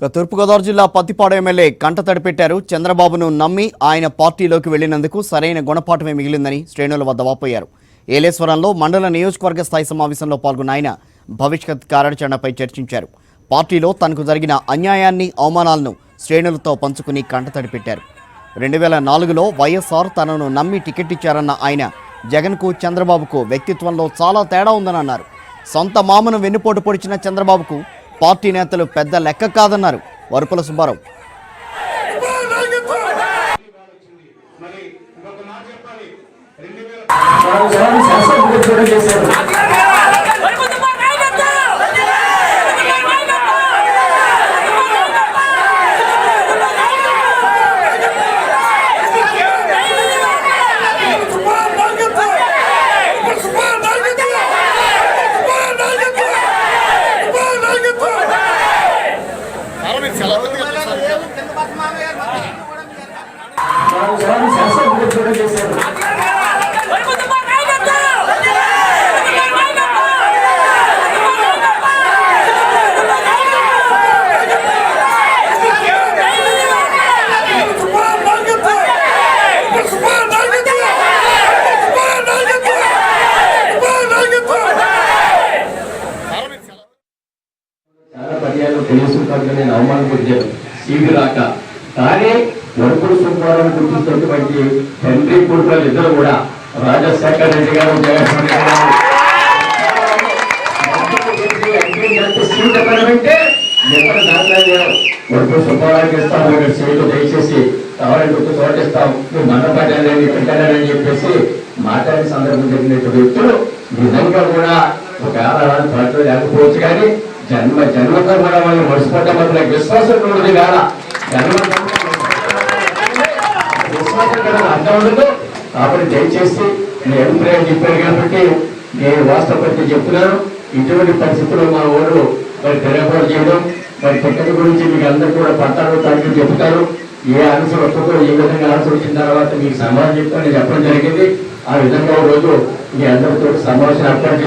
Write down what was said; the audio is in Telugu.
తూర్పుగోదావరి జిల్లా పత్తిపాడు ఎమ్మెల్యే కంటతడి పెట్టారు. చంద్రబాబును నమ్మి ఆయన పార్టీలోకి వెళ్లినందుకు సరైన గుణపాఠమే మిగిలిందని శ్రేణుల వద్ద వాపోయారు. ఏలేశ్వరంలో మండల నియోజకవర్గ స్థాయి సమావేశంలో పాల్గొన్న ఆయన భవిష్యత్ కార్యాచరణపై చర్చించారు. పార్టీలో తనకు జరిగిన అన్యాయాన్ని, అవమానాలను శ్రేణులతో పంచుకుని కంటతడి పెట్టారు. 2004లో వైఎస్ఆర్ తనను నమ్మి టికెట్ ఇచ్చారన్న ఆయన జగన్కు, చంద్రబాబుకు వ్యక్తిత్వంలో చాలా తేడా ఉందని అన్నారు. సొంత మామను వెన్నుపోటు పొడిచిన చంద్రబాబుకు పార్టీ నేతలు పెద్ద లెక్క కాదన్నారు వరుపుల సుబ్బారావు. నేను అవమానపరిచాను సీటు రాక. కానీ వరుపుల సుబ్బారావు గుర్తిస్తున్నటువంటి తండ్రి కొడుకులు ఇద్దరు కూడా రాజశేఖర రెడ్డి గారు, జగన్మోహన్ రెడ్డి గారు సీట్ ఎక్కడంటే ఎక్కడ దాంట్లో వరుపుల సుబ్బారావుకి ఇస్తాము ఇక్కడ సీటు, దయచేసి కావాలని గుర్తు చోటిస్తాం, నువ్వు మండపడ్డానని పెట్టానని చెప్పేసి మాట్లాడే సందర్భం జరిగిన వ్యక్తులు నిజంగా కూడా ఒక పార్టీలో లేకపోవచ్చు. కానీ జన్మతో కూడా మనం మర్చిపోతాం. నాకు విశ్వాసం ఉండదు కాడ విశ్వాసం కదా అర్థం ఉండదు. కాబట్టి దయచేసి నేను అభిప్రాయం చెప్పాను కాబట్టి నేను వాస్తవ చెప్తున్నాను. ఇటువంటి పరిస్థితుల్లో మా ఊరు మరి తిరగబడి చేయడం, మరి టికెట్ గురించి మీకు అందరూ కూడా పట్టాలు తారీఖు చెప్తారు. ఏ ఆన్సర్ వస్తుందో, ఏ విధంగా ఆన్సర్ వచ్చిన తర్వాత మీకు సమాధానం చెప్తాను చెప్పడం జరిగింది. ఆ విధంగా రోజు మీ అందరితో సమావేశం ఏర్పాటు చేసి